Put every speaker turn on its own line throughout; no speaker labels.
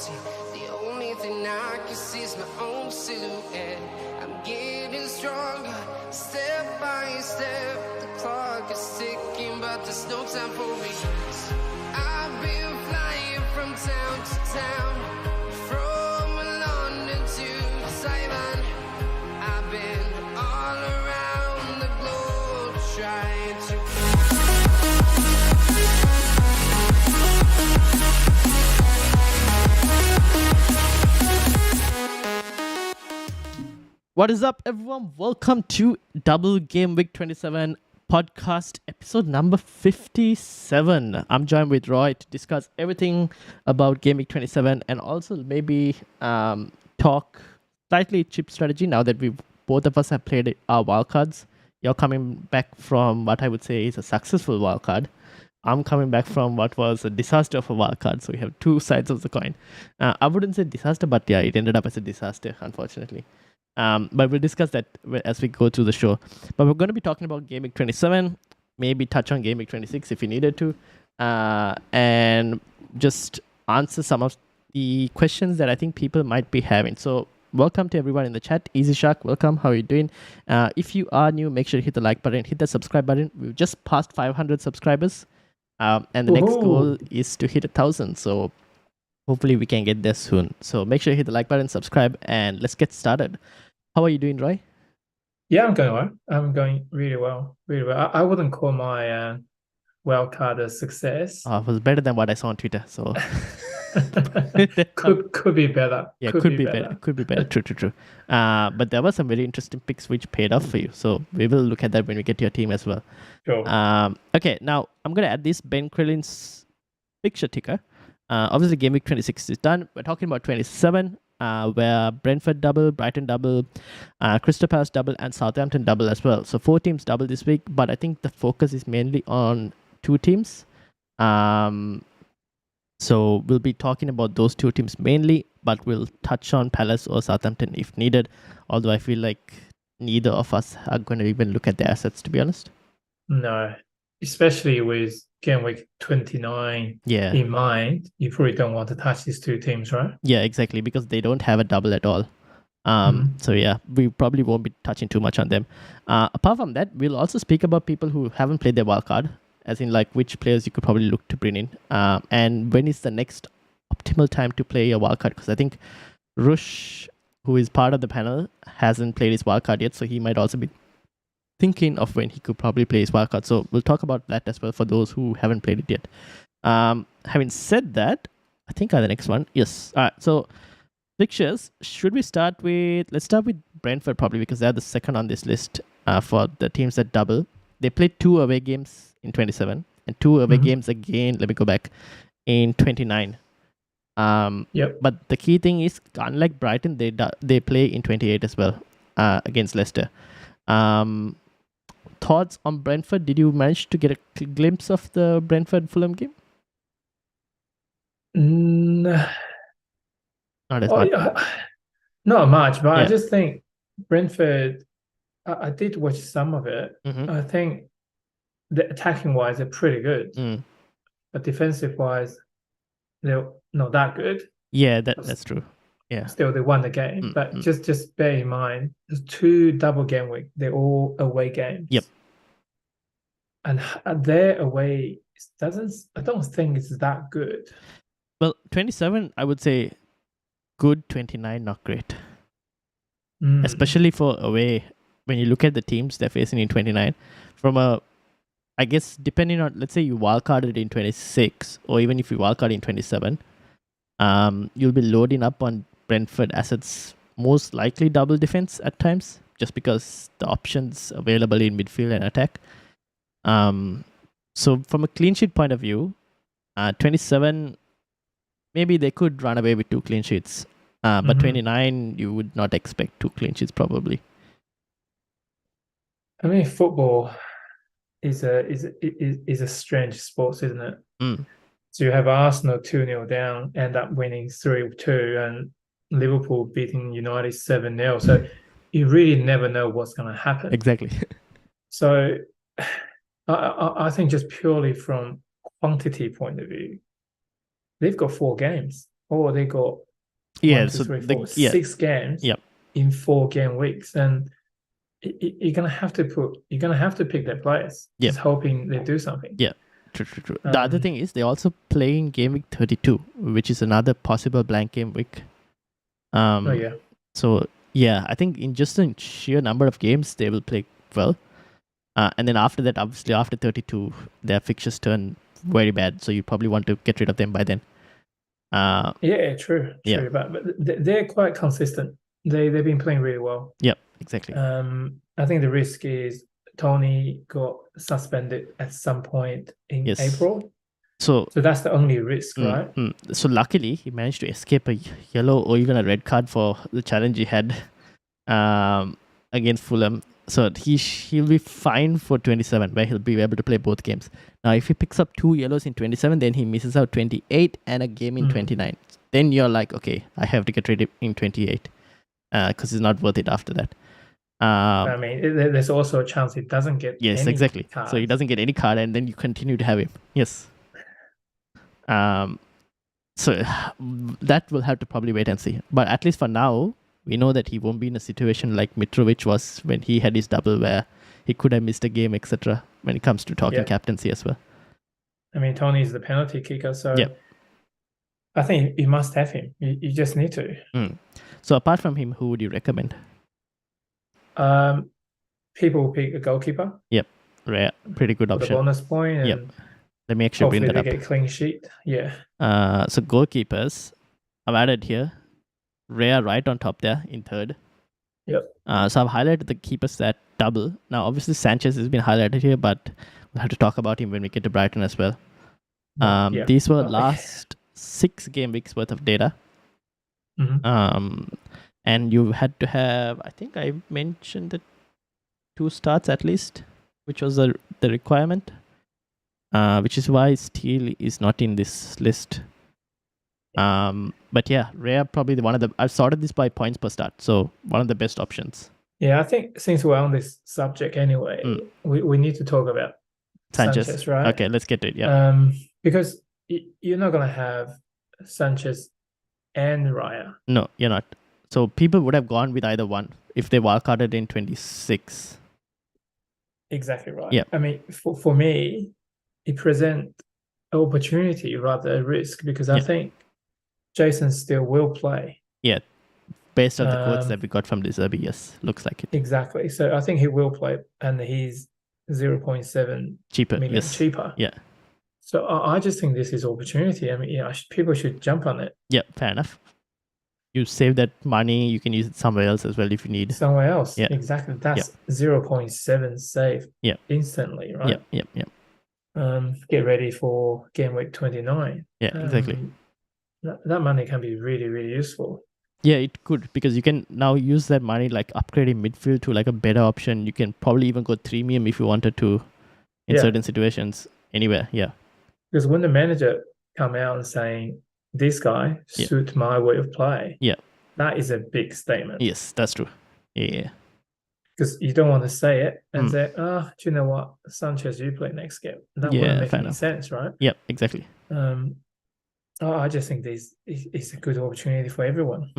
empty. The only thing I can see is my own silhouette. I'm getting stronger, step by step. The clock is ticking, but there's no time for regrets. I've been flying from town to town, from London to Taiwan. I've been all around the globe trying to.
What is up, everyone? Welcome to Double Game Week 27 podcast episode number 57. I'm joined with Roy to discuss everything about Game Week 27 and also maybe talk slightly chip strategy now that both of us have played our wildcards. You're coming back from what I would say is a successful wildcard. I'm coming back from what was a disaster of a wildcard. So we have two sides of the coin. I wouldn't say disaster, but yeah, it ended up as a disaster, unfortunately. But we'll discuss that as we go through the show. But we're going to be talking about Game Week 27, maybe touch on Game Week 26 if you needed to, and just answer some of the questions that I think people might be having. So welcome to everyone in the chat. Easy Shark, welcome. How are you doing? If you are new, make sure to hit the like button, hit the subscribe button. We've just passed 500 subscribers, and the next goal is to hit 1,000. So hopefully we can get there soon. So make sure you hit the like button, subscribe, and let's get started. How are you doing, Roy?
Yeah, I'm going well. I'm going really well. Really well. I wouldn't call my wildcard a success.
It was better than what I saw on Twitter. So
could be better.
Yeah, could be better. Could be better. True. But there were some very interesting picks which paid off for you. So we will look at that when we get to your team as well.
Sure.
Okay, now I'm going to add this Ben Krillin's picture ticker. Obviously, Game Week 26 is done. We're talking about 27, where Brentford double, Brighton double, Crystal Palace double, and Southampton double as well. So 4 teams double this week, but I think the focus is mainly on 2 teams. So we'll be talking about those 2 teams mainly, but we'll touch on Palace or Southampton if needed, although I feel like neither of us are going to even look at their assets, to be honest.
No, especially with Game Week 29 in mind, you probably don't want to touch these 2 teams, right?
Yeah, exactly, because they don't have a double at all. So yeah, we probably won't be touching too much on them. Apart from that, we'll also speak about people who haven't played their wildcard, as in like which players you could probably look to bring in, and when is the next optimal time to play your wildcard, because I think Rush, who is part of the panel, hasn't played his wildcard yet, so he might also be thinking of when he could probably play his wildcard. So we'll talk about that as well for those who haven't played it yet. Having said that, I think the next one. Yes. All right. So fixtures. Should we start with? Let's start with Brentford probably, because they're the second on this list for the teams that double. They played 2 away games in 27 and 2 away games again. Let me go back in 29. But the key thing is, unlike Brighton, they play in 28 as well against Leicester. Thoughts on Brentford? Did you manage to get a glimpse of the Brentford-Fulham game?
Not much, but I just think Brentford, I did watch some of it. I think the attacking-wise, they're pretty good. But defensive-wise, they're not that good.
Yeah, that's true. Yeah.
Still, they won the game. But just bear in mind, there's 2 double game week. They're all away games.
Yep.
And their away I don't think it's that good.
Well, 27, I would say good, 29, not great. Especially for away, when you look at the teams they're facing in 29, I guess, depending on, let's say you wildcarded in 26, or even if you wildcard in 27, you'll be loading up on Brentford assets, most likely double defense at times, just because the options available in midfield and attack. So from a clean sheet point of view, 27, maybe they could run away with 2 clean sheets, but 29, you would not expect 2 clean sheets probably.
I mean, football is a strange sport, isn't it? So you have Arsenal 2-0 down, end up winning 3-2, and Liverpool beating United 7-0. So you really never know what's going to happen.
Exactly.
So I think just purely from quantity point of view, they've got 4 games or they got
Yeah,
1, 2,
so
3, 4, 6 games in 4 game weeks, and you're gonna have to pick their players, just hoping they do something.
Yeah, true. The other thing is they also play in game week 32, which is another possible blank game week. So yeah, I think in just the sheer number of games they will play well, and then after that, obviously after 32, their fixtures turn very bad. So you probably want to get rid of them by then.
True. But they're quite consistent. They've been playing really well.
Yep, exactly.
I think the risk is Tony got suspended at some point in April. So that's the only risk, right?
So luckily he managed to escape a yellow or even a red card for the challenge he had against Fulham. So he'll be fine for 27, where he'll be able to play both games. Now, if he picks up 2 yellows in 27, then he misses out 28 and a game in 29. Then you're like, okay, I have to get rid of him in 28 because it's not worth it after that.
I mean, there's also a chance he doesn't get any cards.
So he doesn't get any card, and then you continue to have him. Yes. So that will have to probably wait and see. But at least for now, we know that he won't be in a situation like Mitrovic was when he had his double, where he could have missed a game, etc. When it comes to talking captaincy as well.
I mean, Tony is the penalty kicker, so I think you must have him. You just need to.
So apart from him, who would you recommend?
People will pick a goalkeeper.
Yep, rare, pretty good option.
The bonus point. And
let me actually bring that up.
Hopefully they get clean sheet. Yeah.
So goalkeepers, I've added here. Rare right on top there in third.
Yep.
So I've highlighted the keepers that double. Now, obviously Sanchez has been highlighted here, but we'll have to talk about him when we get to Brighton as well. These were last 6 game weeks worth of data. And you had to have, I think I mentioned the 2 starts at least, which was the requirement, which is why Steele is not in this list. But yeah, Rare probably I've sorted this by points per start, so one of the best options.
Yeah, I think since we're on this subject anyway, we need to talk about Sanchez, right?
Okay, let's get to it. Yeah.
Because you're not gonna have Sanchez and Raya.
No, you're not. So people would have gone with either one if they wildcarded in 26.
Exactly right.
Yeah.
I mean, for me, it presents an opportunity rather than a risk, because I think Jason still will play.
Yeah. Based on the quotes that we got from Deserby, yes, looks like it.
Exactly. So I think he will play, and he's 0.7 million cheaper.
Yeah.
So I just think this is opportunity. I mean, people should jump on it.
Yeah, fair enough. You save that money, you can use it somewhere else as well if you need.
Somewhere else. Yeah. Exactly. That's 0.7 save instantly, right?
Yep.
Get ready for game week 29.
Yeah, exactly.
That money can be really, really useful.
Yeah, it could, because you can now use that money like upgrading midfield to like a better option. You can probably even go premium if you wanted to in certain situations. Anywhere,
Because when the manager come out and saying, this guy suits my way of play, that is a big statement.
Yes, that's true. Yeah.
Because you don't want to say it and say, do you know what, Sanchez, you play next game. That wouldn't make any sense, right?
Yep, exactly.
I just think this is a good opportunity for everyone.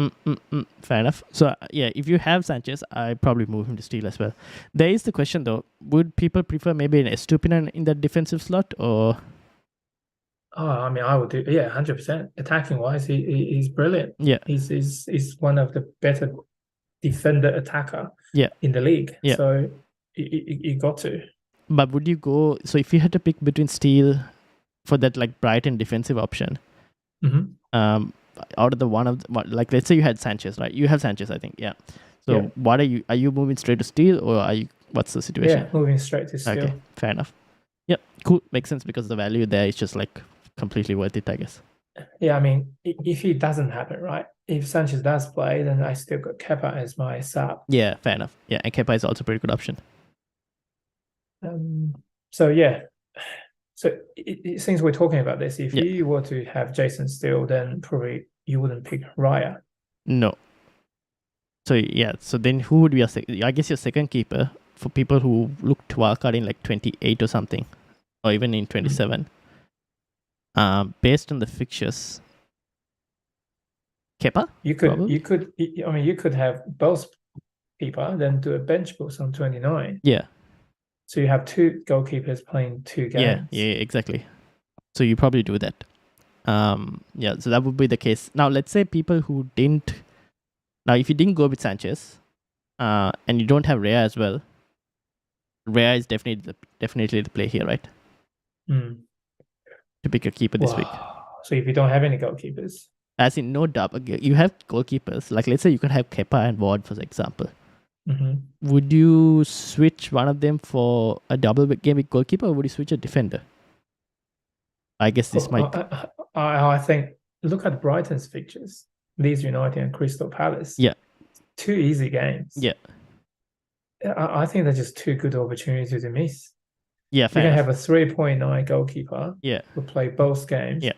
Fair enough. So, if you have Sanchez, I probably move him to Steele as well. There is the question, though. Would people prefer maybe an Estupinan in that defensive slot, or...
Oh, I mean, I would do, 100%. Attacking wise, he's brilliant.
Yeah.
He's one of the better defender attacker in the league.
Yeah.
So you got to.
But would you go, so if you had to pick between Steele for that like Brighton defensive option, out of the like let's say you had Sanchez, right? You have Sanchez, I think. Yeah. So what are you moving straight to Steele, or what's the situation?
Yeah, moving straight to Steele.
Okay, fair enough. Yep, cool. Makes sense, because the value there is just like completely worth it, I guess.
Yeah, I mean, if it doesn't happen, right? If Sanchez does play, then I still got Kepa as my sub.
Yeah, fair enough. Yeah, and Kepa is also a pretty good option.
So since we're talking about this, if you were to have Jason Steele, then probably you wouldn't pick Raya.
No. So so then who would be I guess your second keeper for people who look to wildcard in like 28 or something, or even in 27. Based on the fixtures, Kepa?
You could have both keeper, then do a bench boost on 29.
Yeah.
So you have two goalkeepers playing two games.
Yeah, exactly. So you probably do that. So that would be the case. Now, let's say people who didn't. Now, if you didn't go with Sanchez, and you don't have Rea as well, Rea is definitely the play here, right? To pick a keeper this week.
So if you don't have any goalkeepers,
as in no doubt, you have goalkeepers. Like let's say you could have Kepa and Ward, for example. Would you switch one of them for a double game week goalkeeper, or would you switch a defender? I guess this might.
I think look at Brighton's fixtures: Leeds United and Crystal Palace.
Yeah,
2 easy games.
Yeah,
I think they're just 2 good opportunities to miss.
Yeah,
you can have a 3.9 goalkeeper.
Yeah,
who play both games.
Yeah,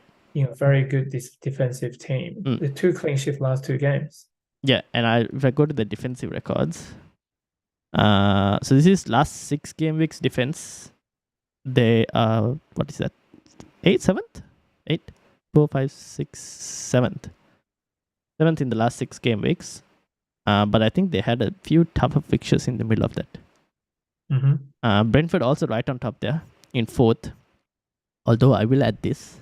very good defensive team. The 2 clean sheet last 2 games.
Yeah, and if I go to the defensive records, so this is last 6 game weeks defense. They are what is that? 7th? 8, 4, 5, 6, 7th. 7th in the last 6 game weeks. But I think they had a few tougher fixtures in the middle of that. Brentford also right on top there in 4th. Although I will add this,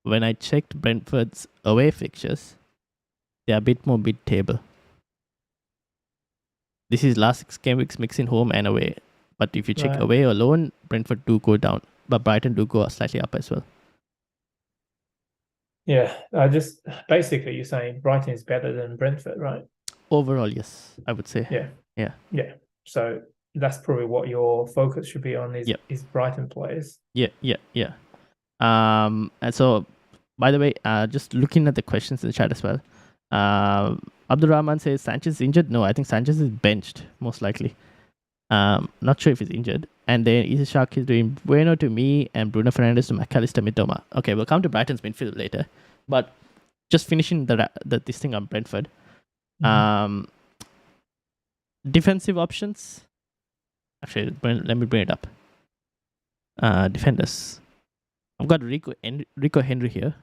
when I checked Brentford's away fixtures, they are a bit more mid-table. This is last 6 game weeks mixing home and away. But if you check away alone, Brentford do go down. But Brighton do go slightly up as well.
Yeah, basically you're saying Brighton is better than Brentford, right?
Overall, yes, I would say.
Yeah. So that's probably what your focus should be on is Brighton players.
Yeah. And so, by the way, just looking at the questions in the chat as well. Abdul Rahman says Sanchez is injured. No, I think Sanchez is benched most likely. Not sure if he's injured. And then Ishak is doing Bueno to me and Bruno Fernandes to McAllister Mitoma. Okay, we'll come to Brighton's midfield later. But just finishing this thing on Brentford. Defensive options. Actually, let me bring it up. Defenders. I've got Rico Henry here.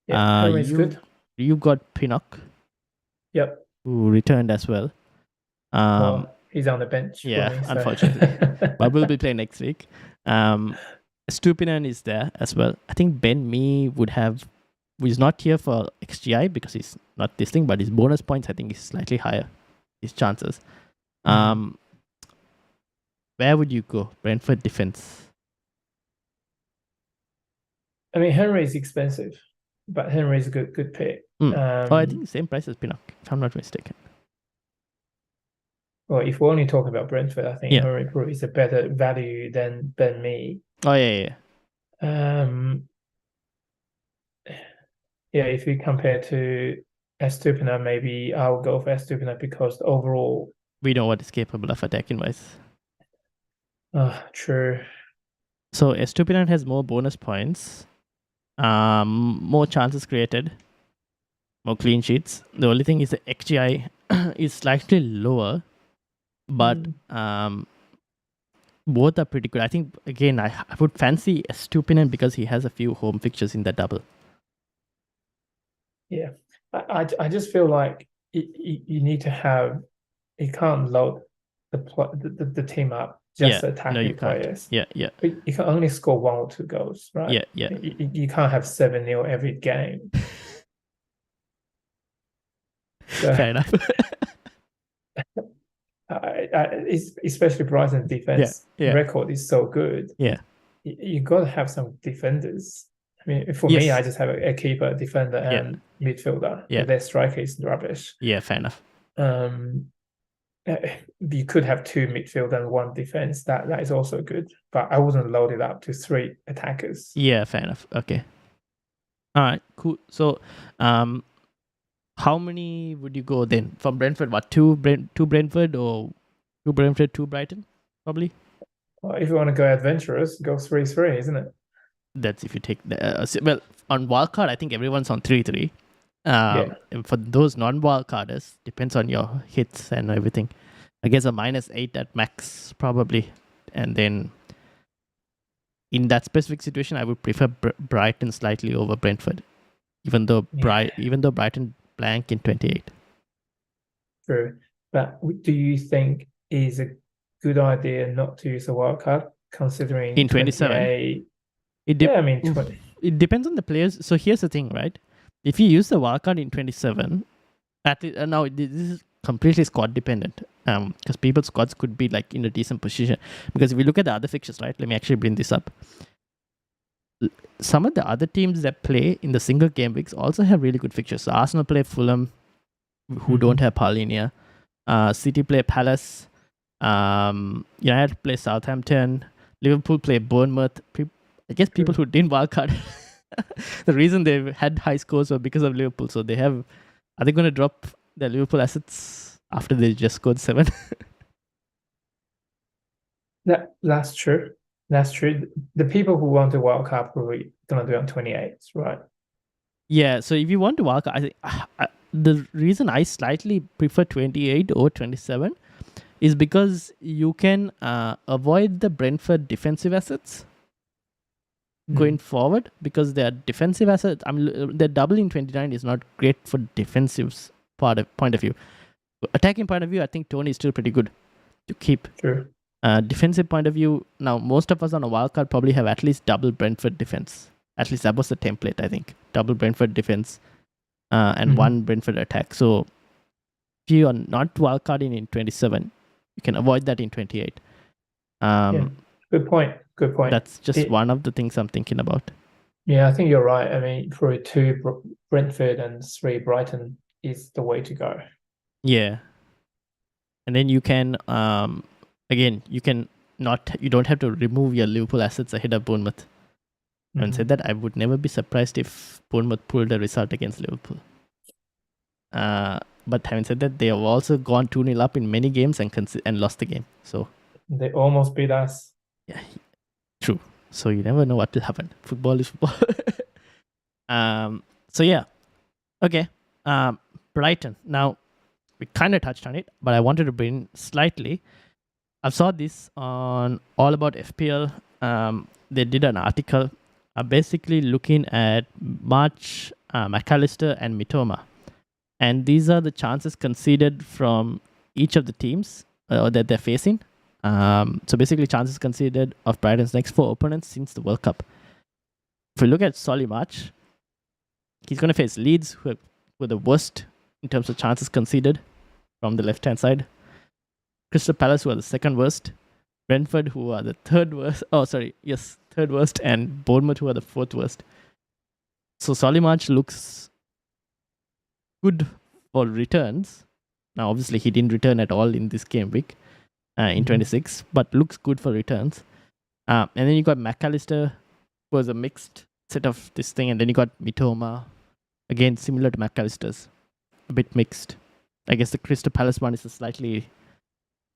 Yeah, Henry's good.
You got Pinnock.
Yep.
Who returned as well.
He's on the bench.
Yeah, unfortunately. But we'll be playing next week. Stupinan is there as well. I think Ben Mee he's not here for XGI because he's not this thing, but his bonus points I think is slightly higher. His chances. Where would you go? Brentford defense.
I mean, Henry is expensive, but Henry is a good pick.
I think the same price as Pinnock, if I'm not mistaken.
Well, if we only talk about Brentford, I think Henry probably is a better value than Ben Mee.
Oh, yeah.
If you compare to Estupina, maybe I'll go for Estupina because overall...
we know what is capable of attacking-wise.
True.
So Estupina has more bonus points, more chances created, more clean sheets. The only thing is the XGI is slightly lower, but both are pretty good. I think, again, I would fancy Estupina because he has a few home fixtures in the double.
Yeah, I just feel like you need to have... you can't load the team up just attacking players.
Yeah.
You can only score 1 or 2 goals, right?
Yeah.
You can't have 7-0 every game.
Fair enough.
Especially Brighton defense record is so good.
Yeah,
you got to have some defenders. I mean, for me, I just have a keeper, a defender, and midfielder.
Yeah,
their striker is rubbish.
Yeah, fair enough.
You could have 2 midfield and 1 defense. That is also good, but I wouldn't load it up to 3 attackers.
Yeah, fair enough. Okay. All right, cool. So, how many would you go then from Brentford? What, 2 Brentford or 2 Brentford, 2 Brighton? Probably.
Well, if you want to go adventurous, go 3-3, isn't it?
That's if you take the on wildcard. I think everyone's on 3-3. And for those non-wildcarders, depends on your hits and everything. I guess a -8 at max probably, and then in that specific situation, I would prefer Brighton slightly over Brentford, even though Brighton blank in 28.
True. But do you think is a good idea not to use a wildcard considering
In 27?
28?
It
20.
It depends on the players. So here's the thing, right? If you use the wildcard in 27, now this is completely squad dependent. Because people's squads could be like in a decent position. Because if you look at the other fixtures, right? Let me actually bring this up. Some of the other teams that play in the single game weeks also have really good fixtures. So Arsenal play Fulham, who don't have Paulinia. City play Palace. United play Southampton. Liverpool play Bournemouth. I guess people who didn't wildcard, the reason they've had high scores were because of Liverpool. So are they going to drop their Liverpool assets after they just scored 7?
That's true. That's true. The people who want to wildcard probably gonna do it on 28, right?
Yeah. So if you want to wildcard, I think the reason I slightly prefer 28 or 27 is because you can avoid the Brentford defensive assets going forward, because their defensive assets, their double in 29 is not great for defensive point of view. Attacking point of view, I think Tony is still pretty good to keep.
True.
Defensive point of view, now most of us on a wildcard probably have at least double Brentford defense. At least that was the template, I think. Double Brentford defense and one Brentford attack. So if you are not wildcarding in 27, you can avoid that in 28.
Good point.
That's just one of the things I'm thinking about.
Yeah, I think you're right. I mean, for 2 Brentford and 3 Brighton is the way to go.
Yeah. And then you can, again, you don't have to remove your Liverpool assets ahead of Bournemouth. Having said that, I would never be surprised if Bournemouth pulled a result against Liverpool. But having said that, they have also gone 2-0 up in many games and lost the game. So
they almost beat us.
Yeah, true. So you never know what will happen. Football is football. So yeah. Okay. Brighton. Now, we kind of touched on it, but I wanted to bring slightly. I saw this on All About FPL. They did an article basically looking at March, McAllister and Mitoma. And these are the chances conceded from each of the teams that they're facing. So basically chances conceded of Brighton's next 4 opponents since the World Cup. If we look at Solly March, he's going to face Leeds, who were the worst in terms of chances conceded from the left-hand side. Crystal Palace, who are the second worst. Brentford, who are the third worst. Third worst. And Bournemouth, who are the fourth worst. So Solly March looks good for returns. Now, obviously, he didn't return at all in this game week in 26, but looks good for returns. And then you got McAllister, who was a mixed set of this thing. And then you got Mitoma, again, similar to McAllister's, a bit mixed. I guess the Crystal Palace one is a slightly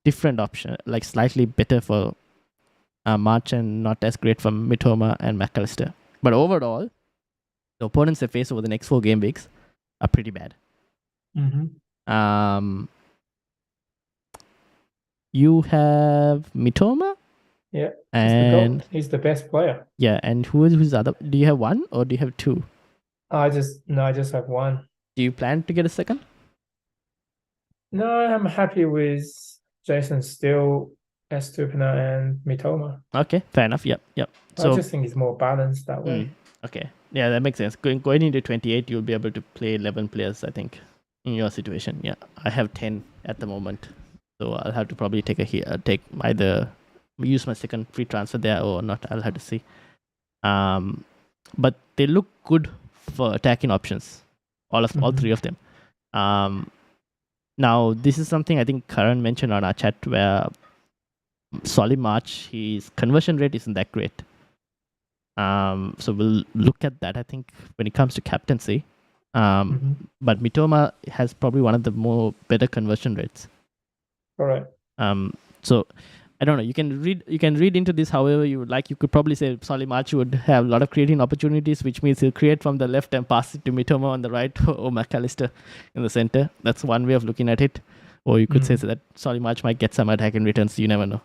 different option, like slightly better for March and not as great for Mitoma and McAllister. But overall, the opponents they face over the next 4 game weeks are pretty bad. You have Mitoma.
Yeah,
and
he's the best player.
Yeah, and who's the other? Do you have one or do you have 2?
I just have one.
Do you plan to get a second?
No, I'm happy with Jason Steele, Estupina, and Mitoma.
Okay, fair enough. Yep.
So I just think it's more balanced that way.
Okay, yeah, that makes sense. Going into 28, you'll be able to play 11 players, I think, in your situation. Yeah, I have 10 at the moment, so I'll have to probably take either use my second free transfer there or not. I'll have to see. But they look good for attacking options, all 3 of them. Now, this is something I think Karan mentioned on our chat where Solly March, his conversion rate isn't that great. So we'll look at that, I think, when it comes to captaincy. But Mitoma has probably one of the more better conversion rates.
All right.
So I don't know. You can read into this however you would like. You could probably say Solly March would have a lot of creating opportunities, which means he'll create from the left and pass it to Mitoma on the right or McAllister in the center. That's one way of looking at it. Or you could say that Solly March might get some attacking returns. You never know.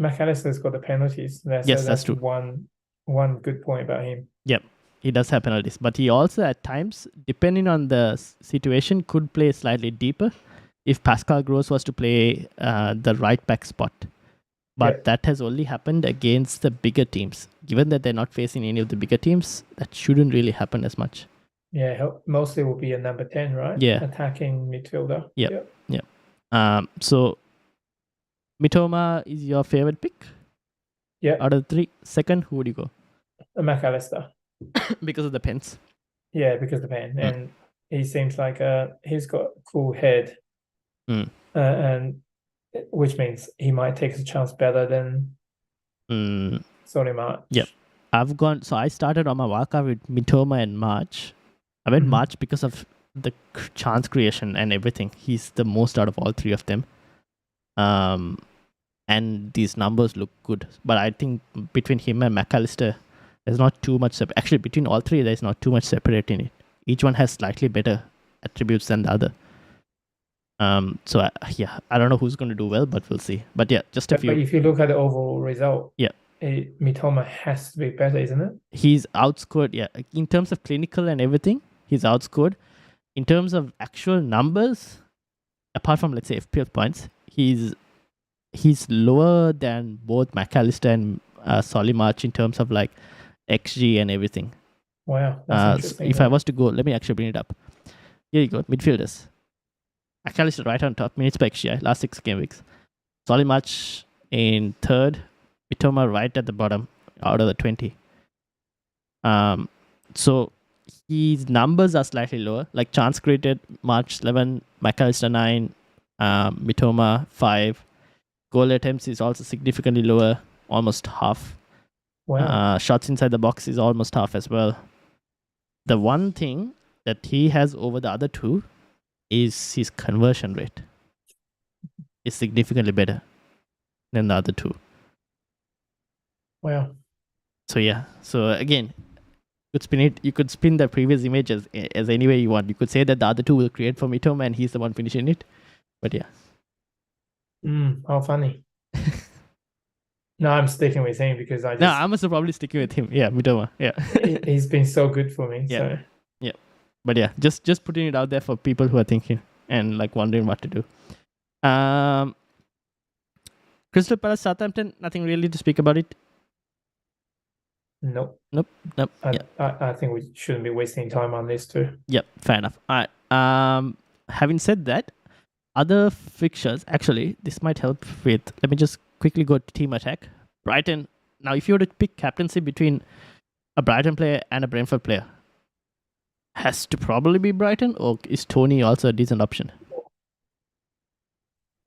McAllister's got the penalties. That's true. One good point about him.
Yep. he does have penalties, but he also at times, depending on the situation, could play slightly deeper if Pascal Gross was to play the right back spot. But that has only happened against the bigger teams. Given that they're not facing any of the bigger teams, that shouldn't really happen as much.
Yeah, mostly will be a number 10, right?
Yeah.
Attacking midfielder.
Yep. So Mitoma is your favorite pick?
Yeah.
Out of the three. Second, who would you go?
McAllister.
Because of the pens.
Yeah, because of the pen. And he seems like he's got a cool head. And which means he might take a chance better than Solly March.
Yep. I started on my wildcard with Mitoma and March. I went March because of the chance creation and everything. He's the most out of all three of them. And these numbers look good. But I think between him and McAllister, there's not too much. Actually, between all three, there's not too much separating it. Each one has slightly better attributes than the other. So I don't know who's going to do well, but we'll see. But yeah, just a few.
But if you look at the overall result,
yeah,
Mitoma has to be better, isn't it?
He's outscored. Yeah, in terms of clinical and everything, he's outscored. In terms of actual numbers, apart from let's say FPL points, he's lower than both McAllister and Solly March in terms of like XG and everything.
Wow, that's interesting.
If I was to go, let me actually bring it up. Here you go, midfielders. McAllister right on top, minutes per XG, last 6 game weeks. Solly March in third, Mitoma right at the bottom out of the 20. So his numbers are slightly lower, like chance created, March 11, McAllister 9, Mitoma 5. Goal attempts is also significantly lower, almost half.
Wow.
Shots inside the box is almost half as well. The one thing that he has over the other two is his conversion rate. Is significantly better than the other two.
Wow.
So yeah. So again, you could spin the previous image as any way you want. You could say that the other two will create for Mitoma and he's the one finishing it. But yeah.
How funny. No, I'm sticking with him because I
must have probably sticking with him. Yeah, Mitoma. Yeah.
He's been so good for me.
Yeah.
So.
Yeah. But yeah, just putting it out there for people who are thinking and like wondering what to do. Crystal Palace, Southampton, nothing really to speak about it.
Nope.
I
think we shouldn't be wasting time on this too.
Yep, fair enough. All right. Having said that, other fixtures, actually, this might help with, let me just quickly go to team attack. Brighton. Now, if you were to pick captaincy between a Brighton player and a Brentford player, has to probably be Brighton, or is Tony also a decent option?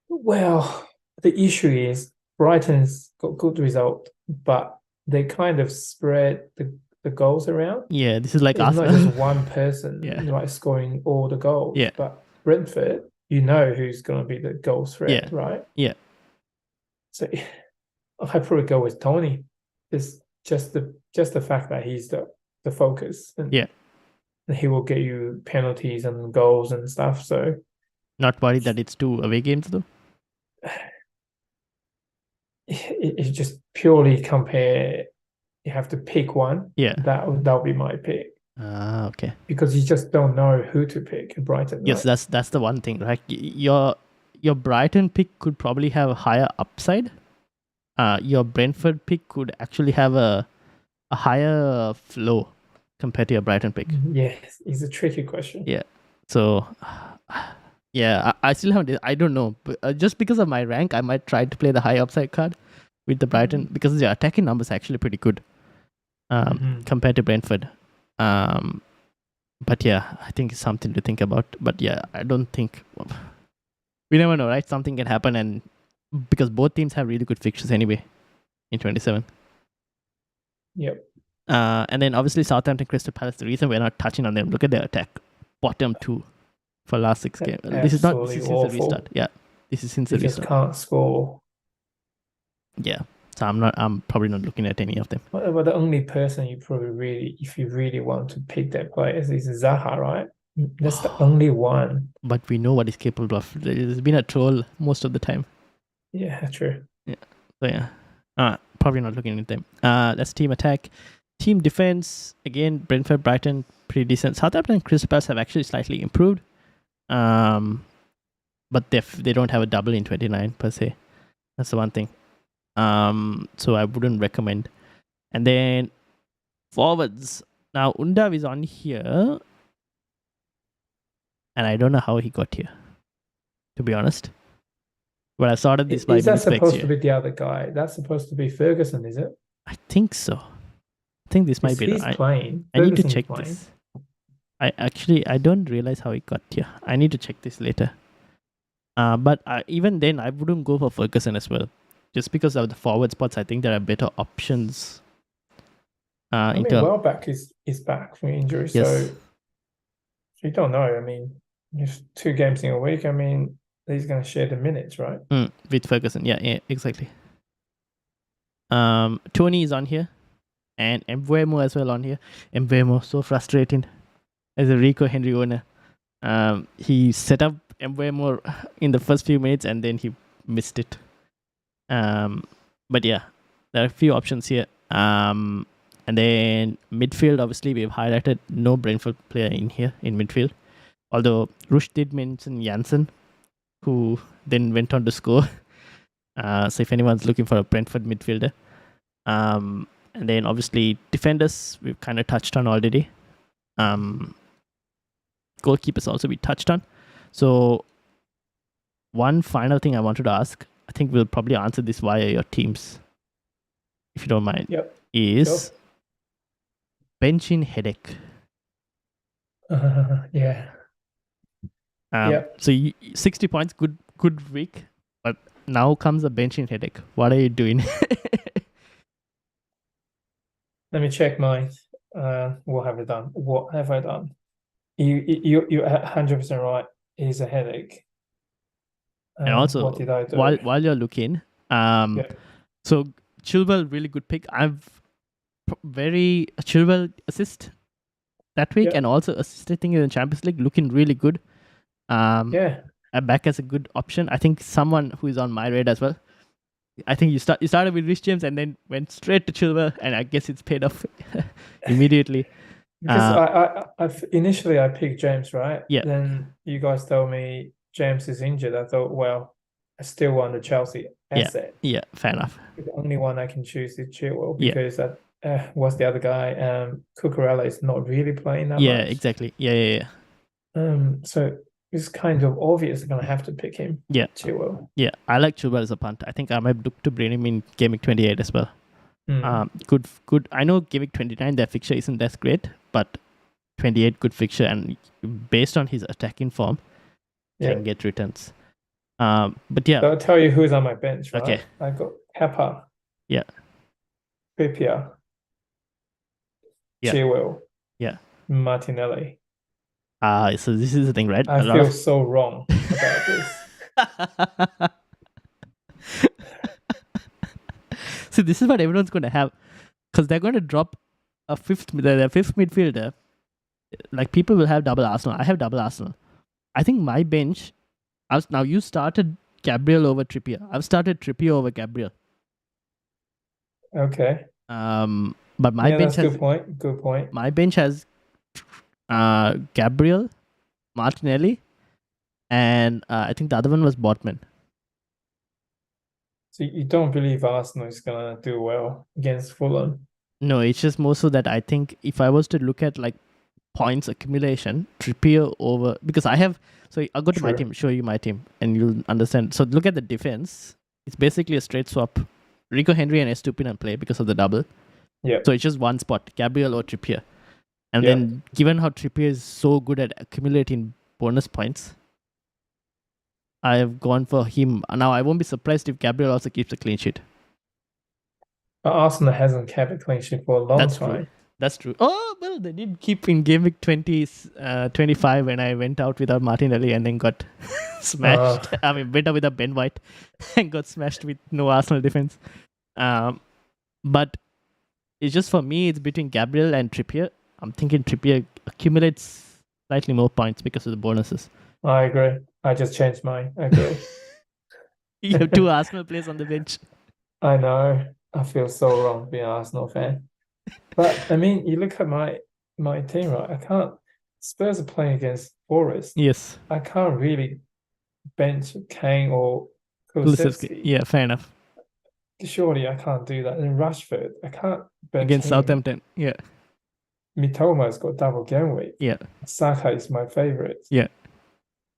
Well, the issue is Brighton's got good result, but they kind of spread the goals around.
Yeah, this is like
it's not just one person like scoring all the goals.
Yeah.
But Brentford, you know who's going to be the goal threat, right?
Yeah.
So I probably go with Tony. It's just the fact that he's the focus. And he will get you penalties and goals and stuff. So
not worried that it's 2 away games though?
It's just purely compare. You have to pick one.
Yeah.
That would be my pick.
Okay.
Because you just don't know who to pick at Brighton.
Yes,
right?
that's the one thing, right? Your Brighton pick could probably have a higher upside. Your Brentford pick could actually have a higher flow compared to your Brighton pick.
Yes, it's a tricky question.
Yeah. So, yeah, I still haven't. I don't know. But, just because of my rank, I might try to play the high upside card with the Brighton because the attacking numbers are actually pretty good compared to Brentford. But yeah, I think it's something to think about. But yeah, I don't think we never know, right? Something can happen, and because both teams have really good fixtures anyway in 27.
Yep.
And then obviously Southampton, Crystal Palace. The reason we're not touching on them, look at their attack, bottom 2 for last 6 games. This is since the restart. Yeah, this is since the restart.
Just can't score.
Yeah. So I'm probably not looking at any of them.
But the only person you probably if you really want to pick that player is Zaha, right? That's the only one.
But we know what he's capable of. He's been a troll most of the time.
Yeah, true.
Yeah. So yeah. Probably not looking at them. That's team attack. Team defense, again, Brentford, Brighton, pretty decent. Southampton and Crystal Palace have actually slightly improved. But they don't have a double in 29 per se. That's the one thing. So I wouldn't recommend. And then forwards. Now Undav is on here. And I don't know how he got here, to be honest. But I started this by
Is that supposed
here.
to be the other guy? That's supposed to be Ferguson, is it?
I think so. I think this might be.
He's playing.
I need to check
playing.
this. I don't realize how he got here. I need to check this later. But even then, I wouldn't go for Ferguson as well, just because of the forward spots. I think there are better options.
Welbeck is back from injury,
yes.
So you don't know. I mean, just 2 games in a week. I mean, he's going to share the minutes, right?
With Ferguson, yeah, exactly. Tony is on here, and Mbeumo as well on here. Mbeumo, so frustrating as a Rico Henry owner. He set up Mbeumo in the first few minutes and then he missed it. But yeah, there are a few options here. And then midfield, obviously we've highlighted no Brentford player in here in midfield. Although Rush did mention Janssen, who then went on to score. So if anyone's looking for a Brentford midfielder. And then obviously defenders, we've kind of touched on already. Goalkeepers also we touched on. So one final thing I wanted to ask, I think we'll probably answer this via your teams, if you don't mind.
Yep.
Is benching headache.
Yeah.
So 60 points, good week, but now comes a benching headache. What are you doing?
Let me check mine. What have I done? What have I done? You're 100% right. It is a headache.
And also,
what did I do?
while you're looking, so Chilwell, really good pick. I've very Chilwell assist that week, and also assisting in the Champions League, looking really good. I'm back as a good option. I think someone who is on my radar as well. I think you started with Rich James and then went straight to Chilwell, and I guess it's paid off immediately.
Because I initially I picked James, right?
Yeah.
Then you guys told me James is injured. I thought, well, I still want the Chelsea asset.
Yeah, fair enough.
The only one I can choose is Chilwell because what's the other guy? Cucurella is not really playing that much.
Yeah, exactly. Yeah.
So it's kind of obvious I'm gonna have to pick him.
Yeah.
Chilwell.
Yeah, I like Chilwell as a punt. I think I might look to bring him in Gameweek 28 as well. Good. I know Gameweek 29 their fixture isn't that great, but 28 good fixture, and based on his attacking form, can get returns. But yeah,
so I'll tell you who's on my bench. Right?
Okay,
I got Kepa.
Yeah.
Trippier.
Yeah.
Chilwell.
Yeah.
Martinelli.
So this is the thing, right?
I feel so wrong about this.
See, this is what everyone's going to have, because they're going to drop their fifth midfielder. Like, people will have double Arsenal. I have double Arsenal. I think my bench. Now you started Gabriel over Trippier. I've started Trippier over Gabriel.
Okay.
But my bench has
good point.
My bench has Gabriel, Martinelli, and I think the other one was Botman.
So you don't believe Arsenal is gonna do well against Fulham?
No, it's just more so that I think if I was to look at like points accumulation, Trippier over, because I have. So I'll go to my team, show you my team, and you'll understand. So look at the defense. It's basically a straight swap. Rico Henry and Estupinan play because of the double.
Yeah.
So it's just one spot, Gabriel or Trippier. And then given how Trippier is so good at accumulating bonus points, I have gone for him. Now, I won't be surprised if Gabriel also keeps a clean sheet.
Arsenal hasn't kept a clean sheet for a long time.
True. That's true. Oh, well, they did keep in Game Week 25 when I went out without Martinelli and then got smashed. Went out without Ben White and got smashed with no Arsenal defense. But it's just, for me, it's between Gabriel and Trippier. I'm thinking Trippier accumulates slightly more points because of the bonuses.
I agree. I just changed mine. I agree.
You have 2 Arsenal players on the bench.
I know. I feel so wrong being an Arsenal fan. But I mean, you look at my team, right? I can't. Spurs are playing against Forest.
Yes.
I can't really bench Kane or
Kulusevski.
Kulusevski.
Yeah, fair enough.
Surely I can't do that. And Rashford, I can't bench
Against
him.
Southampton. Yeah.
Mitoma's got double game week.
Yeah.
Saka is my favorite.
Yeah.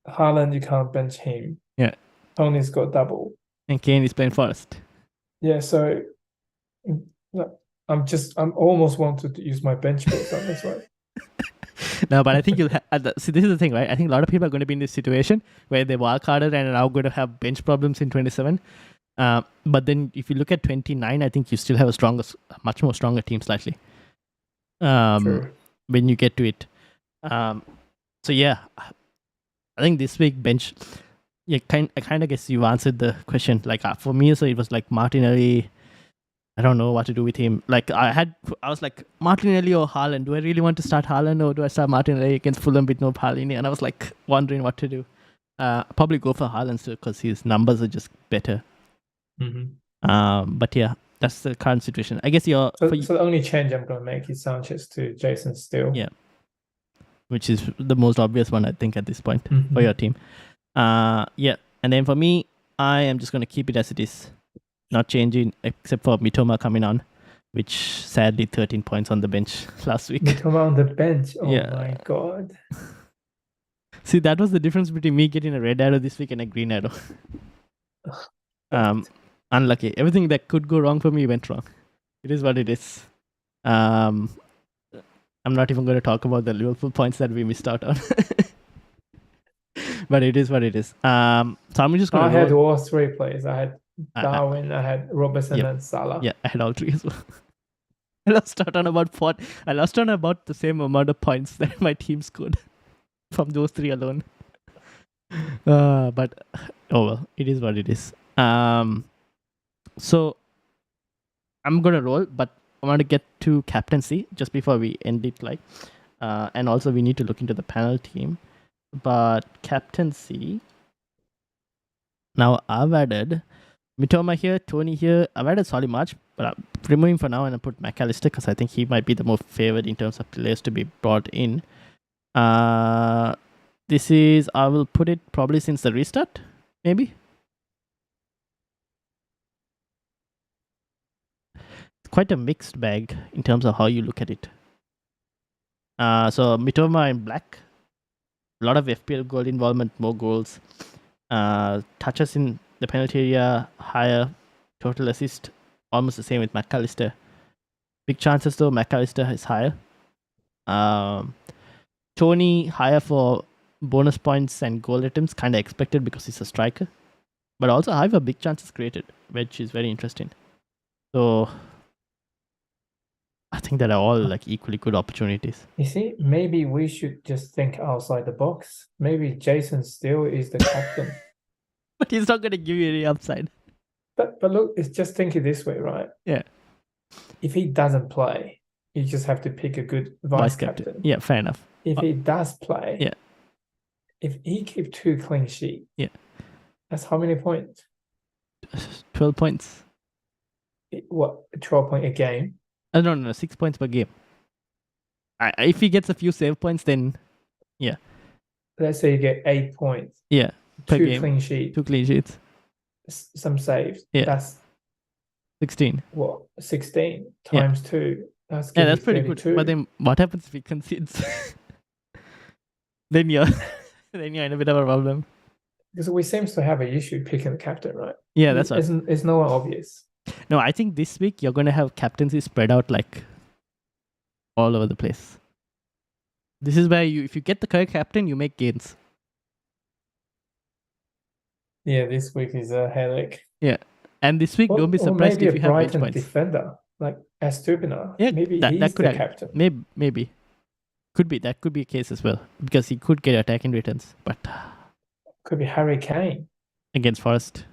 Haaland, you can't bench him.
Yeah.
Tony's got double.
And Kane is playing Forest.
Yeah, so I'm almost wanted to use my bench boost on this one.
No, but I think you'll see, this is the thing, right? I think a lot of people are going to be in this situation where they wildcarded and are now going to have bench problems in 27. But then if you look at 29, I think you still have a much more stronger team slightly.
True.
When you get to it. So yeah, I think this week bench. Yeah, I kind of guess you answered the question. Like for me, so it was like Martinelli. I don't know what to do with him. Like I was like Martinelli or Haaland. Do I really want to start Haaland or do I start Martinelli against Fulham with no Palini? And I was like wondering what to do. Probably go for Haaland because his numbers are just better.
Mm-hmm.
But yeah, that's the current situation. I guess
so the only change I'm going to make is Sanchez to Jason Steele.
Yeah, which is the most obvious one I think at this point for your team. Yeah, and then for me, I am just going to keep it as it is, not changing except for Mitoma coming on, which sadly 13 points on the bench last week.
Mitoma on the bench. Oh
Yeah.
my god.
See, that was the difference between me getting a red arrow this week and a green arrow. Unlucky. Everything that could go wrong for me went wrong. It is what it is. I'm not even going to talk about the Liverpool points that we missed out on. But it is what it is. So I'm just going to.
I had all three players. I had Darwin, I had Robertson, and Salah.
Yeah, I had all three as well. I lost out on about the same amount of points that my team scored from those three alone. But oh well, it is what it is. So I'm gonna roll, but I want to get to captaincy just before we end it. And also we need to look into the panel team. But captaincy. Now I've added Mitoma here, Tony here. I've added Solly March, but I'm removing for now and I put McAllister because I think he might be the more favored in terms of players to be brought in. I will put it probably since the restart, maybe. It's quite a mixed bag in terms of how you look at it. So Mitoma in black. A lot of FPL goal involvement, more goals. Touches in the penalty area, higher. Total assist, almost the same with McAllister. Big chances though, McAllister is higher. Tony higher for bonus points and goal attempts, kind of expected because he's a striker. But also high for big chances created, which is very interesting. So I think that are all like equally good opportunities.
You see, maybe we should just think outside the box. Maybe Jason Steele is the captain.
But he's not going to give you any upside.
But look, it's just think it this way, right?
Yeah.
If he doesn't play, you just have to pick a good vice captain.
Yeah, fair enough.
If he does play,
yeah.
If he keeps 2 clean sheets,
yeah,
that's how many points?
12 points.
What? 12 points a game?
No, 6 points per game. If he gets a few save points, then yeah.
Let's say you get 8 points.
Yeah, per
2
game.
clean sheets.
2 clean sheets.
Some saves.
Yeah.
That's
16.
What? 16 times 2. That's
that's pretty
32.
good. But then what happens if he concedes? then you're in a bit of a problem.
Because we seem to have an issue picking the captain, right?
Yeah, that's right.
It's no one obvious.
No, I think this week you're going to have captaincy spread out like all over the place. This is where if you get the correct captain, you make gains.
Yeah, this week is a headache.
Yeah, and this week don't be surprised if you have bench points.
Defender like Estupina.
Yeah,
maybe he's the captain.
Maybe. That could be a case as well because he could get attacking returns, but
could be Harry Kane
against Forest.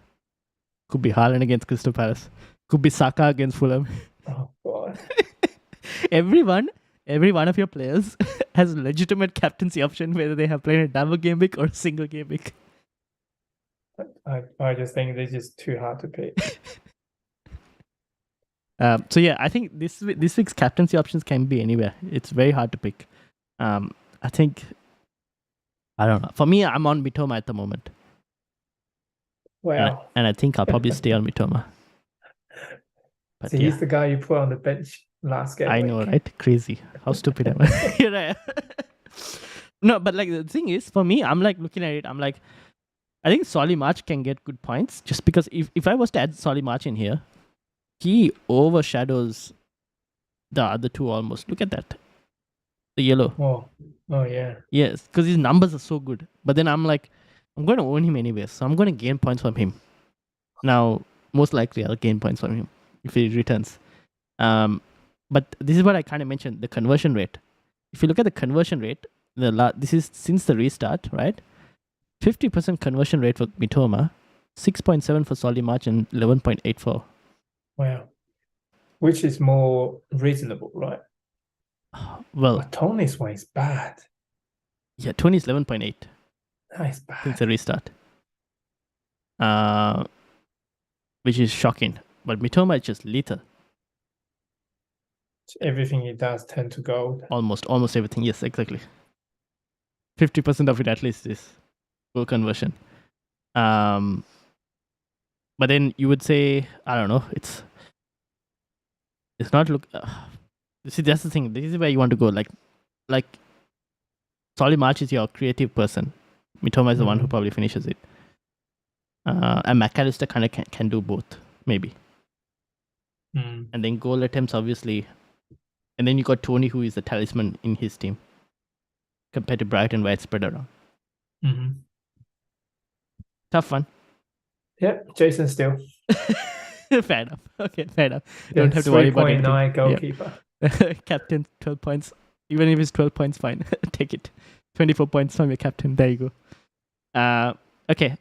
Could be Haaland against Crystal Palace. Could be Saka against Fulham.
Oh god!
Every one of your players has a legitimate captaincy option, whether they have played a double game week or a single game week.
I just think they're just too hard to pick.
So yeah, I think this week's captaincy options can be anywhere. It's very hard to pick. I think I don't know. For me, I'm on Mitoma at the moment.
Wow.
And I think I'll probably stay on Mitoma. But
So he's the guy you put on the bench last game.
I know, right? Crazy. How stupid am I? You're right. No, but like the thing is, for me, I'm like looking at it. I'm like, I think Solly March can get good points just because if I was to add Solly March in here, he overshadows the other two almost. Look at that. The yellow.
Oh yeah.
Yes, because his numbers are so good. But then I'm like, I'm going to own him anyway, so I'm going to gain points from him. Now, most likely I'll gain points from him if he returns. But this is what I kind of mentioned, the conversion rate. If you look at the conversion rate, this is since the restart, right? 50% conversion rate for Mitoma, 6.7 for Solly March, and 11.84.
Wow. Which is more reasonable, right?
Well,
but Tony's one is bad.
Yeah, Tony's 11.8.
That is bad.
Since the restart. Which is shocking. But Mitoma is just lethal.
Everything he does tend to gold.
Almost everything. Yes, exactly. 50% of it at least is goal conversion. But then you would say, I don't know, it's not look. See, that's the thing. This is where you want to go. Like Solly March is your creative person. Mitoma is the one who probably finishes it. And McAllister kind of can do both, maybe. And then goal attempts, obviously. And then you got Tony, who is the talisman in his team, compared to Brighton, where it's spread around. Tough one.
Yeah, Jason still.
Fair enough. Okay, fair enough. Don't have to worry about it.
3.9 goalkeeper.
Yeah. Captain, 12 points. Even if it's 12 points, fine. Take it. 24 points from your captain. There you go. Okay.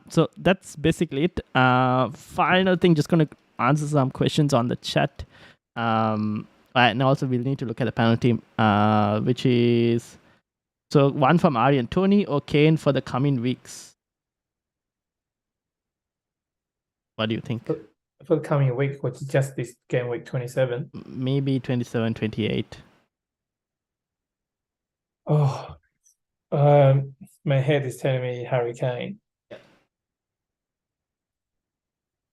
So that's basically it. Final thing, just going to answer some questions on the chat. And also we'll need to look at the penalty, which is... So one from Aryan. Tony or Kane for the coming weeks? What do you think?
For the coming week, which is just this game week 27?
Maybe 27, 28.
Oh, my head is telling me Harry Kane.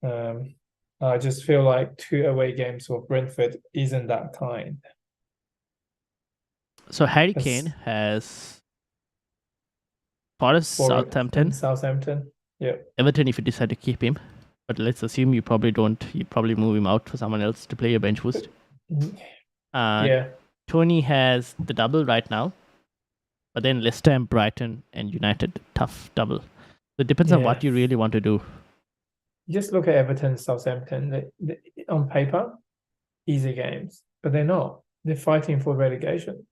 I just feel like 2 away games for Brentford isn't that kind.
So Harry Kane has Forest, Southampton.
Yeah.
Everton if you decide to keep him. But let's assume you probably don't. You probably move him out for someone else to play a bench boost.
Yeah.
Tony has the double right now. But then Leicester and Brighton and United, tough double. So it depends on what you really want to do.
Just look at Everton, Southampton. They, on paper, easy games. But they're not. They're fighting for relegation.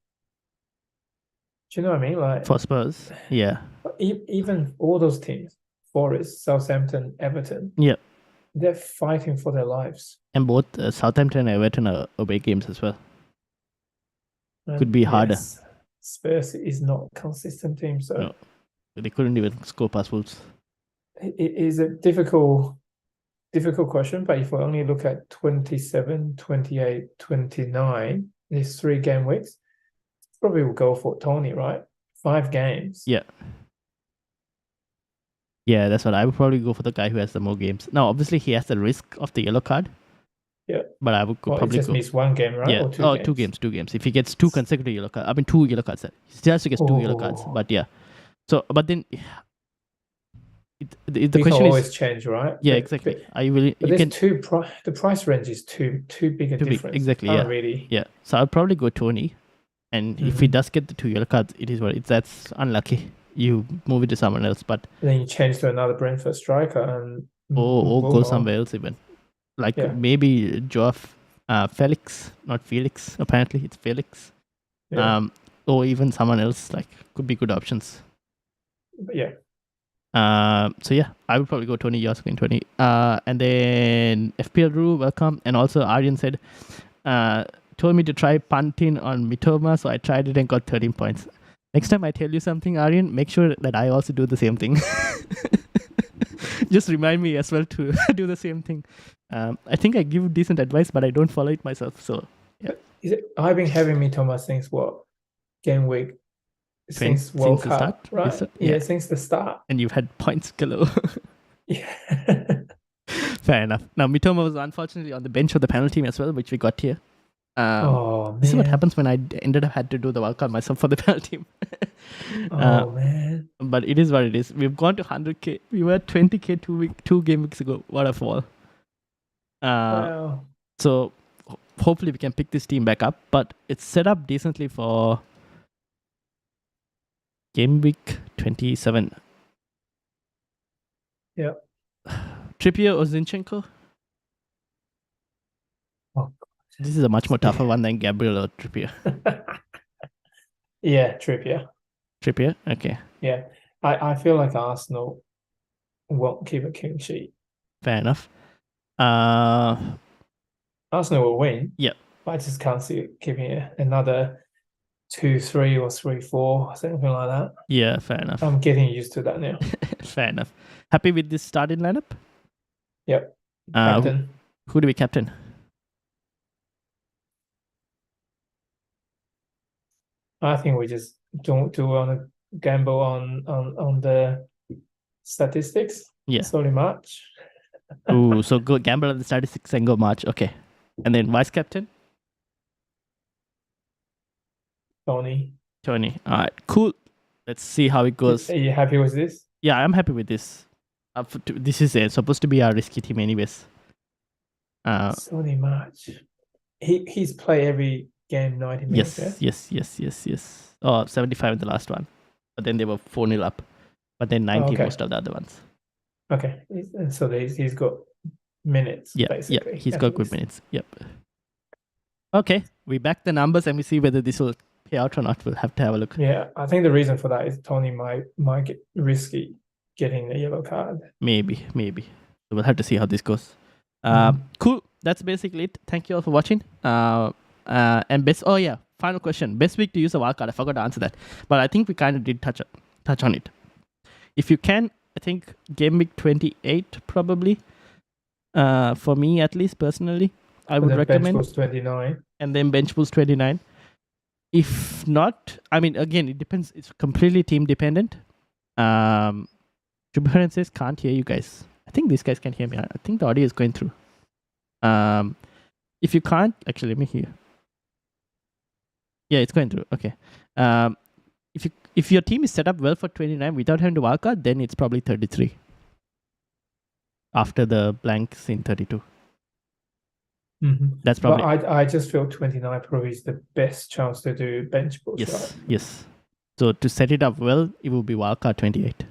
Do you know what I mean? Like
for Spurs, yeah.
Even all those teams, Forest, Southampton, Everton.
Yeah.
They're fighting for their lives.
And both Southampton and Everton are away games as well. Could be harder.
Yes, Spurs is not a consistent team, so
no, they couldn't even score past Wolves.
It is a difficult question, but if we only look at 27, 28, 29, these 3 game weeks, probably will go for Tony, right? 5 games.
Yeah. Yeah, that's what I would probably go for, the guy who has the more games. Now, obviously, he has the risk of the yellow card.
Yeah.
But I would probably
just miss 1 game, right?
Yeah.
Or 2 games?
2 games. If he gets 2 consecutive yellow cards, 2 yellow cards. He still has to get 2 yellow cards. But yeah. So, but then the question
always
is
change, right?
Yeah, exactly. Are you really?
But
you
there's the price range is too big a difference.
Exactly. Yeah.
Really.
Yeah. So I'll probably go Tony, and if he does get the 2 yellow cards, it is what it's. That's unlucky. You move it to someone else, but
then you change to another Brentford striker and
or go somewhere else even, like maybe Joao Felix, not Felix. Apparently, it's Felix.
Yeah.
Or even someone else. Like could be good options.
Yeah.
So yeah, I would probably go Tony. You're going Tony. And then FPL Ru, welcome. And also Aryan said, told me to try punting on Mitoma, so I tried it and got 13 points. Next time I tell you something, Aryan, make sure that I also do the same thing. just remind me as well to do the same thing. I think I give decent advice, but I don't follow it myself. So
I've been having Mitoma since what? Game week. Since
since
World
the
Cup,
start,
right? Yeah, since the start.
And you've had points galore.
Yeah.
Fair enough. Now Mitoma was unfortunately on the bench of the panel team as well, which we got here. This is what happens when I ended up had to do the wildcard myself for the panel team.
Man.
But it is what it is. We've gone to 100k. We were at 20k 2 game weeks ago. What a fall.
Wow.
So hopefully we can pick this team back up. But it's set up decently for game week 27.
Yeah.
Trippier or Zinchenko?
Oh,
this is a much more tougher one than Gabriel or Trippier.
Yeah, Trippier.
Trippier? Okay.
Yeah. I feel like Arsenal won't keep a clean sheet.
Fair enough.
Arsenal will win.
Yeah.
But I just can't see it keeping another 2-3 or 3-4, something like that.
Yeah, fair enough.
I'm getting used to that now.
Fair enough. Happy with this starting lineup?
Yep. Captain.
Who do we captain?
I think we just don't want to gamble on the statistics.
Yeah.
Sorry much.
Ooh, so go gamble on the statistics and go March. Okay. And then vice captain?
Tony.
All right, cool. Let's see how it goes.
Are you happy with this?
Yeah, I'm happy with this. This is supposed to be our risky team anyways.
Sorry much. He's play every game 90 minutes.
Yes. Oh, 75 in the last one. But then they were 4-0 up. But then 90 most of the other ones.
Okay. So he's got minutes, basically.
Yeah, he's got good minutes. Yep. Okay, we back the numbers and we see whether this will pay out or not. We'll have to have a look.
Yeah, I think the reason for that is Tony might get risky getting the yellow card.
Maybe. So we'll have to see how this goes. Cool. That's basically it. Thank you all for watching. And final question. Best week to use a wildcard. I forgot to answer that. But I think we kind of did touch on it. If you can, I think game week 28 probably. For me at least personally. I would recommend.
Bench boost 29.
And then bench boost 29. If not, I mean, again, it depends. It's completely team dependent. Jubharan says, can't hear you guys. I think these guys can hear me. I think the audio is going through. If you can't, actually, let me hear. Yeah, it's going through. Okay. If your team is set up well for 29 without having to wildcard, then it's probably 33. After the blanks in 32.
Mm-hmm.
That's probably.
But I just feel 29 probably is the best chance to do bench boost.
Yes,
right?
yes. So to set it up well, it will be wildcard 28.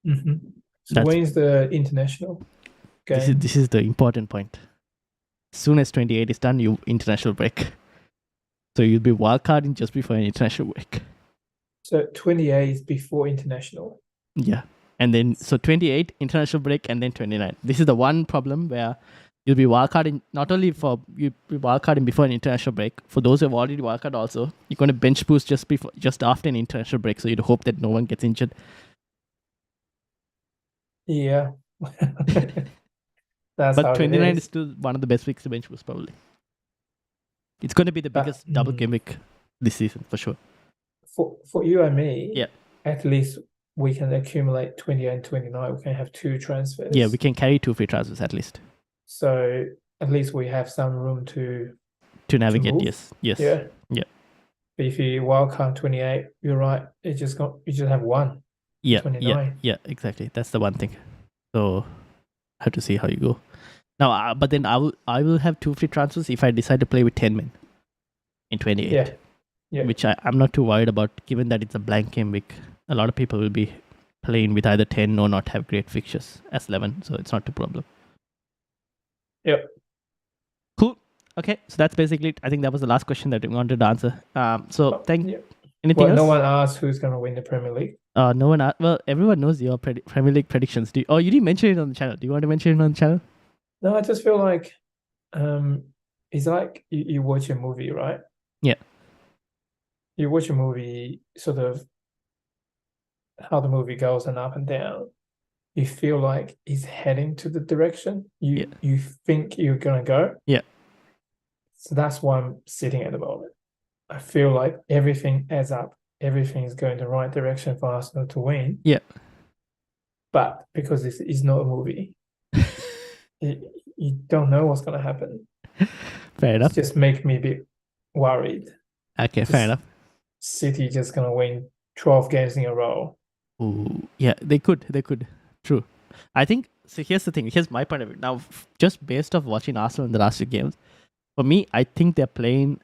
Mm-hmm. So when is the international game?
This is the important point. As soon as 28 is done, you international break. So you'll be wildcarding just before an international break.
So 28 is before international.
Yeah. And then, so 28, international break, and then 29. This is the one problem where you'll be wildcarding, not only for you be wildcarding before an international break, for those who have already wildcarded also, you're going to bench boost just after an international break, so you'd hope that no one gets injured.
Yeah.
But 29 is still one of the best weeks to bench boost, probably. It's going to be the biggest double game week this season, for sure.
For you and me,
yeah,
at least we can accumulate 28 and 29. We can have 2 transfers.
Yeah, we can carry 2 free transfers at least.
So at least we have some room to
navigate.
Yes.
Yeah.
But if you wildcard 28, you're right. You just have 1.
Yeah.
29.
Yeah. Exactly. That's the one thing. So I have to see how you go. Now, but then I will have 2 free transfers if I decide to play with 10 men in 28.
Yeah.
Which I'm not too worried about, given that it's a blank game week. A lot of people will be playing with either 10 or not have great fixtures as 11, so it's not a problem.
Yep.
Cool. Okay, so that's basically it. I think that was the last question that we wanted to answer. Anything else?
No one asked who's going to win the Premier League.
No one asked. Well, everyone knows your Premier League predictions. You didn't mention it on the channel. Do you want to mention it on the channel?
No, I just feel like it's like you watch a movie, right?
Yeah.
You watch a movie, sort of how the movie goes and up and down. you feel like is heading to the direction you think you're gonna go.
Yeah.
So that's why I'm sitting at the moment. I feel like everything adds up. Everything is going the right direction for Arsenal to win.
Yeah.
But because this is not a movie, you don't know what's gonna happen.
Fair enough.
It just make me a bit worried.
Okay, fair enough.
City just gonna win 12 games in a row.
Ooh, yeah, they could. True. I think, so here's the thing. Here's my point of view. Now, just based off watching Arsenal in the last 2 games, for me, I think they're playing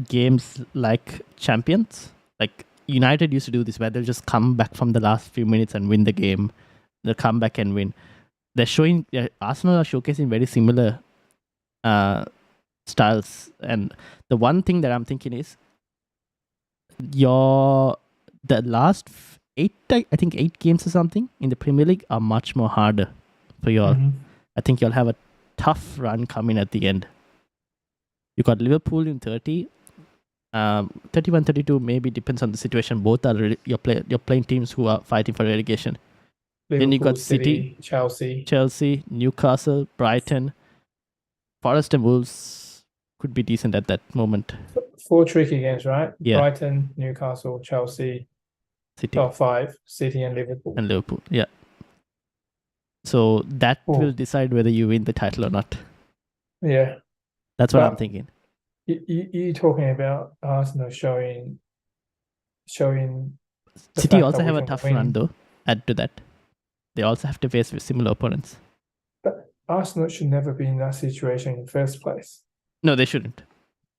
games like champions. Like United used to do this, where they'll just come back from the last few minutes and win the game. They'll come back and win. Arsenal are showcasing very similar styles. And the one thing that I'm thinking is, the last 8 games or something in the Premier League are much more harder for y'all. I think you'll have a tough run coming at the end. You got Liverpool in 30, 31, 32, maybe depends on the situation. Both are you're playing teams who are fighting for relegation.
Liverpool,
then you got
City,
Chelsea, Newcastle, Brighton, Forest and Wolves could be decent at that moment.
4 tricky games, right?
Yeah.
Brighton, Newcastle, Chelsea,
City.
top 5, City and Liverpool.
Yeah. So that will decide whether you win the title or not.
Yeah.
That's what I'm thinking.
You talking about Arsenal showing.
City also have a tough run though. Add to that, they also have to face with similar opponents.
But Arsenal should never be in that situation in the first place.
No, they shouldn't.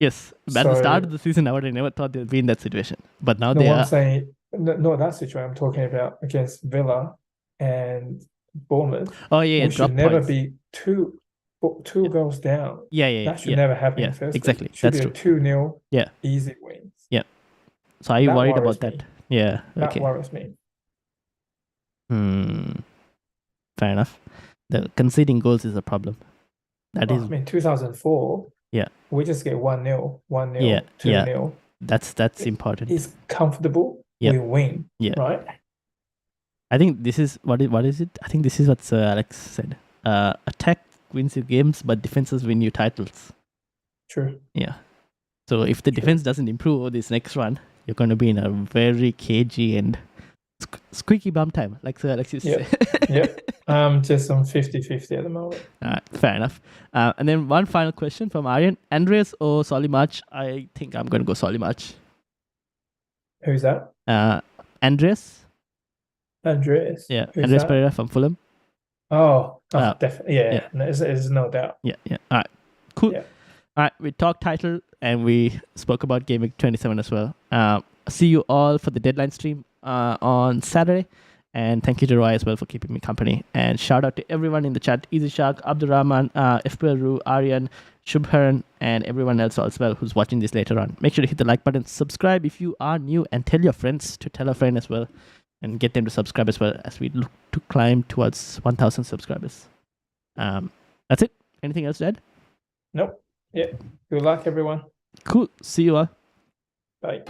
Yes, at the start of the season, I would have never thought they'd be in that situation. But now they are.
I'm saying not that situation. I'm talking about against Villa and Bournemouth.
Oh yeah,
we should never be two goals down.
Yeah.
That should never happen in first.
Exactly.
It should
That's
be
true.
a 2-0.
Yeah.
Easy wins.
Yeah. So are you worried about
me.
that? Yeah.
That
Okay.
worries me.
Fair enough. The conceding goals is a problem.
I mean, 2004.
Yeah.
We just get 1-0, 1-0,
Yeah.
2-0.
That's important.
It's comfortable.
Yeah.
We win.
Yeah.
Right.
I think this is what is it? I think this is what Sir Alex said. Attack wins you games, but defenses win you titles.
True.
Yeah. So if the defense doesn't improve over this next run, you're going to be in a very cagey and squeaky bum time, like Sir Alex used to say.
Yeah. Just on 50-50 at the moment.
Fair enough. And then one final question from Aryan. Andreas or Solimarch? I think I'm going to go Solimarch.
Who's that?
Andreas.
Andreas.
Yeah.
Who's
Andreas
that?
Pereira from Fulham.
Definitely. Yeah. There's no doubt.
Yeah. All right. Cool.
Yeah.
All right. We talked title and we spoke about Gameweek 27 as well. See you all for the deadline stream on Saturday. And thank you to Roy as well for keeping me company. And shout out to everyone in the chat. Easy Shark, Abdurrahman, FPL Ru, Aryan, Shubharan, and everyone else as well who's watching this later on. Make sure to hit the like button, subscribe if you are new, and tell your friends to tell a friend as well. And get them to subscribe as well as we look to climb towards 1,000 subscribers. That's it. Anything else to add?
Nope. Yeah. Good luck, everyone.
Cool. See you all.
Bye.